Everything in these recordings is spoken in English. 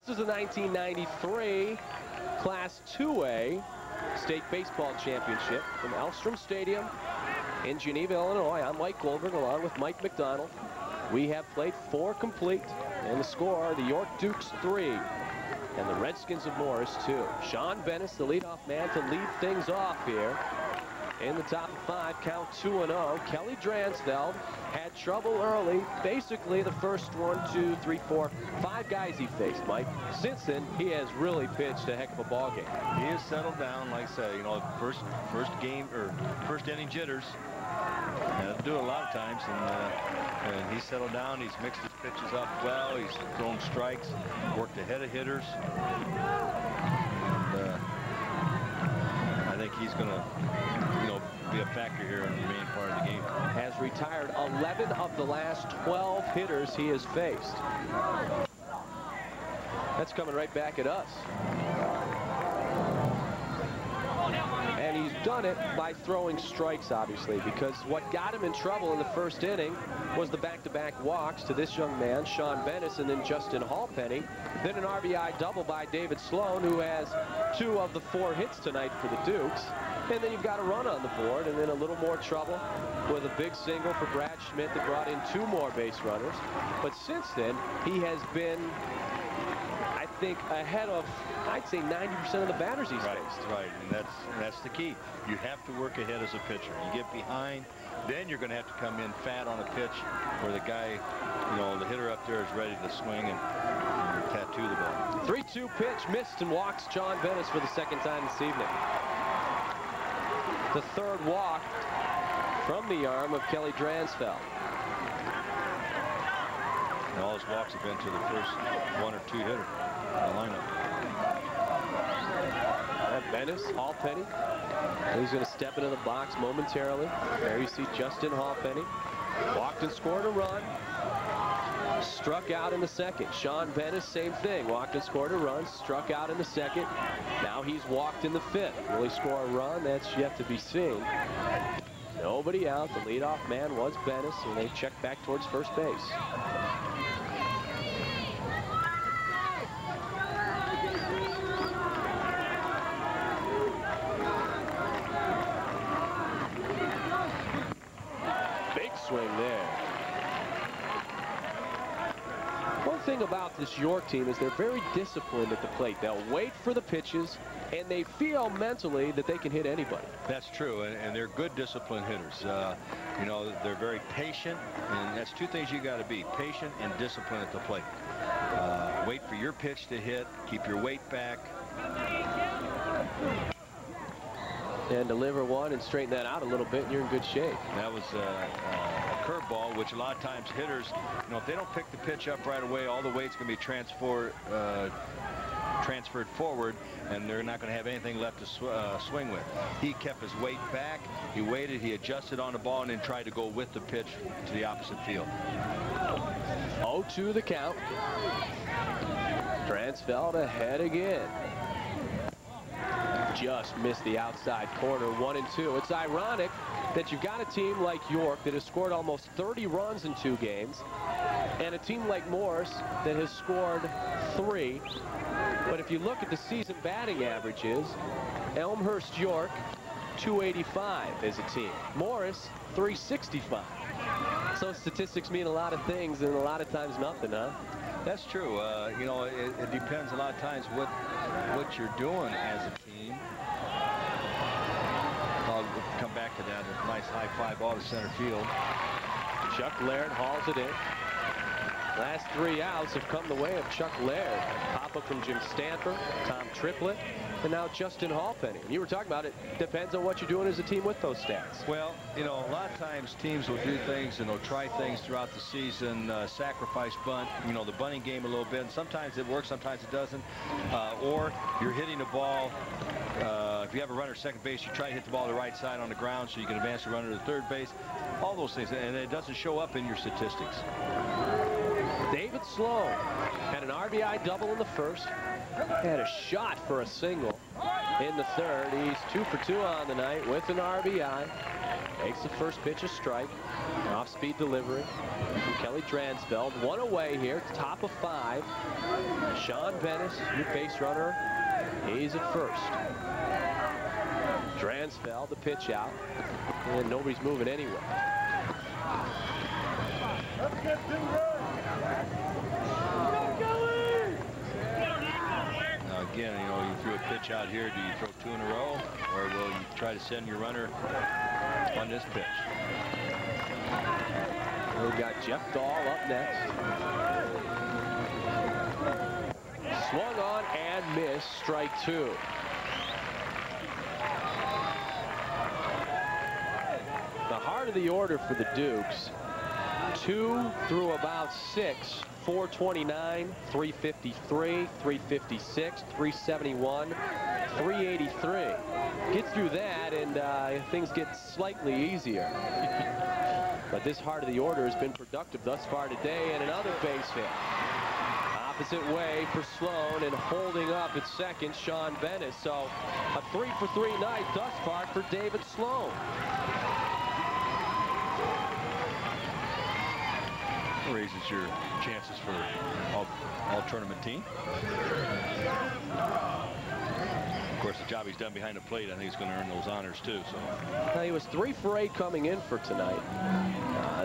This is the 1993 Class 2A State Baseball Championship from Elstrom Stadium in Geneva, Illinois. I'm Mike Goldberg along with Mike McDonald. We have played 4 complete, and the score, the York Dukes 3 and the Redskins of Morris 2. Sean Bennis, the leadoff man, to lead things off here. In the top of 5, count 2-0. Kelly Dransfeld had trouble early. Basically, the first 1, 2, 3, 4, 5 guys he faced, Mike. Since then, he has really pitched a heck of a ball game. He has settled down, like I say, you know, first game or first inning jitters. Do it a lot of times, and he's settled down. He's mixed his pitches up well. He's thrown strikes, worked ahead of hitters. And, I think he's going to, be a factor here in the main part of the game. Has retired 11 of the last 12 hitters he has faced. That's coming right back at us. And he's done it by throwing strikes, obviously, because what got him in trouble in the first inning was the back-to-back walks to this young man, Sean Bennis, and then Justin Hallpenny. Then an RBI double by David Sloan, who has 2 of the 4 hits tonight for the Dukes. And then you've got a run on the board, and then a little more trouble with a big single for Brad Schmidt that brought in 2 more base runners. But since then, he has been, I think, ahead of, I'd say, 90% of the batters he's faced. Right, and that's the key. You have to work ahead as a pitcher. You get behind, then you're going to have to come in fat on a pitch where the guy, the hitter up there is ready to swing and tattoo the ball. 3-2 pitch missed and walks John Bennis for the second time this evening. The third walk from the arm of Kelly Dransfeld. And all his walks have been to the first 1 or 2 hitter in the lineup. Bennis, Hallpenny. He's going to step into the box momentarily. There you see Justin Hallpenny. Walked and scored a run. Struck out in the second. Sean Bennis, same thing. Walked and scored a run. Struck out in the second. Now he's walked in the 5th. Will he score a run? That's yet to be seen. Nobody out. The leadoff man was Bennis, and they check back towards first base. Big swing there. One thing about this York team is they're very disciplined at the plate. They'll wait for the pitches, and they feel mentally that they can hit anybody. That's true, and they're good disciplined hitters. They're very patient, and that's 2 things you got to be: patient and disciplined at the plate. Wait for your pitch to hit, keep your weight back. And deliver one and straighten that out a little bit, and you're in good shape. That was a curveball, which a lot of times hitters, if they don't pick the pitch up right away, all the weight's going to be transferred forward, and they're not going to have anything left to swing with. He kept his weight back, he waited, he adjusted on the ball, and then tried to go with the pitch to the opposite field. 0-2 the count. Dransfeld ahead again. Just missed the outside corner, 1-2. It's ironic that you've got a team like York that has scored almost 30 runs in 2 games, and a team like Morris that has scored 3. But if you look at the season batting averages, Elmhurst York 285 as a team. Morris 365. So statistics mean a lot of things, and a lot of times nothing, huh? That's true. It depends a lot of times what you're doing as a team. I'll come back to that. A nice high fly ball to center field. Chuck Laird hauls it in. Last 3 outs have come the way of Chuck Laird. Pop-up from Jim Stamper, Tom Triplett, and now Justin Hallpenny. You were talking about it. Depends on what you're doing as a team with those stats. Well, a lot of times teams will do things and they'll try things throughout the season, sacrifice bunt, the bunting game a little bit. And sometimes it works, sometimes it doesn't. Or you're hitting the ball. If you have a runner at second base, you try to hit the ball to the right side on the ground so you can advance the runner to third base. All those things, and it doesn't show up in your statistics. David Sloan had an RBI double in the first, had a shot for a single in the third. He's 2 for 2 on the night with an RBI. Takes the first pitch, a strike. Off-speed delivery from Kelly Dransfeld. One away here, top of 5. Sean Bennis, your base runner. He's at first. Dransfeld, the pitch out. And nobody's moving anywhere. Now again, you know, you threw a pitch out here. Do you throw 2 in a row, or will you try to send your runner on this pitch? We've got Jeff Dahl up next. Swung on and missed. Strike 2. The heart of the order for the Dukes. 2 through about 6. 429, 353, 356, 371, 383. Get through that and things get slightly easier. But this heart of the order has been productive thus far today, and another base hit. Opposite way for Sloan, and holding up at second, Sean Bennis. So a 3-for-3 night thus far for David Sloan. Raises your chances for all tournament team. Of course, the job he's done behind the plate, I think he's going to earn those honors too. So now, he was 3 for 8 coming in for tonight.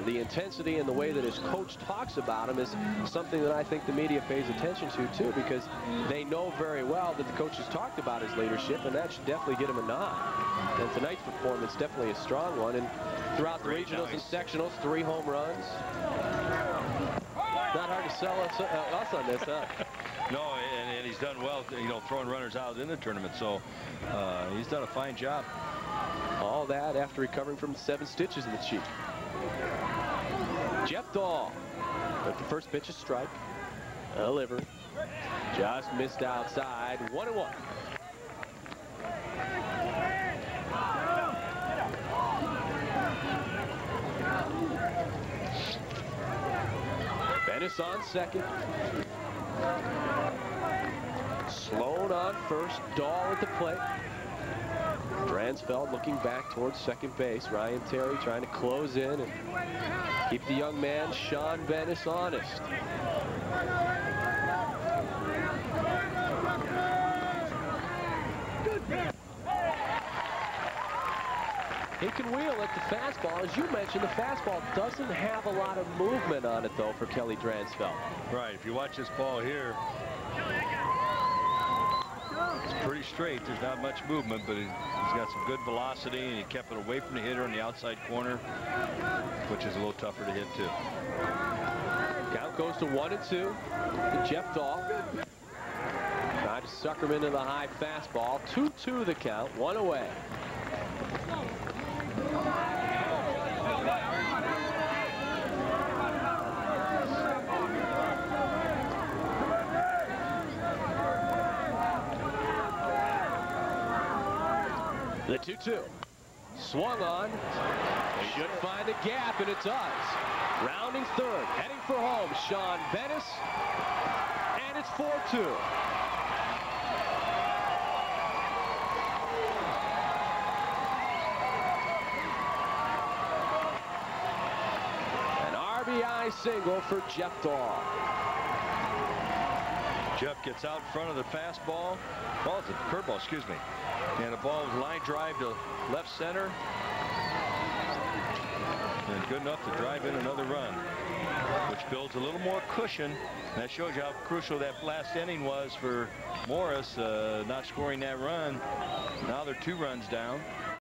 The intensity and the way that his coach talks about him is something that I think the media pays attention to too, because they know very well that the coach has talked about his leadership, and that should definitely get him a nod. And tonight's performance definitely a strong one. And throughout the regionals and sectionals, 3 home runs. Not hard to sell us on this, huh? No, and he's done well, you know, throwing runners out in the tournament. So he's done a fine job. All that after recovering from 7 stitches in the cheek. Jeff Dahl. But the first pitch is strike. Delivery. Just missed outside. 1-1. Bennis on second. Sloan on first. Dahl at the plate. Dransfeld looking back towards second base. Ryan Terry trying to close in and keep the young man, Sean Bennis, honest. He can wheel at the fastball. As you mentioned, the fastball doesn't have a lot of movement on it, though, for Kelly Dransfeld. Right. If you watch this ball here, it's pretty straight. There's not much movement, but he's got some good velocity, and he kept it away from the hitter in the outside corner, which is a little tougher to hit, too. Count goes to 1-2 to Jeff Dahl. Tried to sucker him into the high fastball. 2-2 the count. 1 away. The 2-2. Swung on. Should find the gap, and it does. Rounding third. Heading for home, Sean Bennis. And it's 4-2. An RBI single for Jeff Dahl. Jeff gets out in front of the fastball. Well, it's a curveball, excuse me. And the ball was line drive to left center. And good enough to drive in another run, which builds a little more cushion. That shows you how crucial that last inning was for Morris, not scoring that run. Now they're 2 runs down.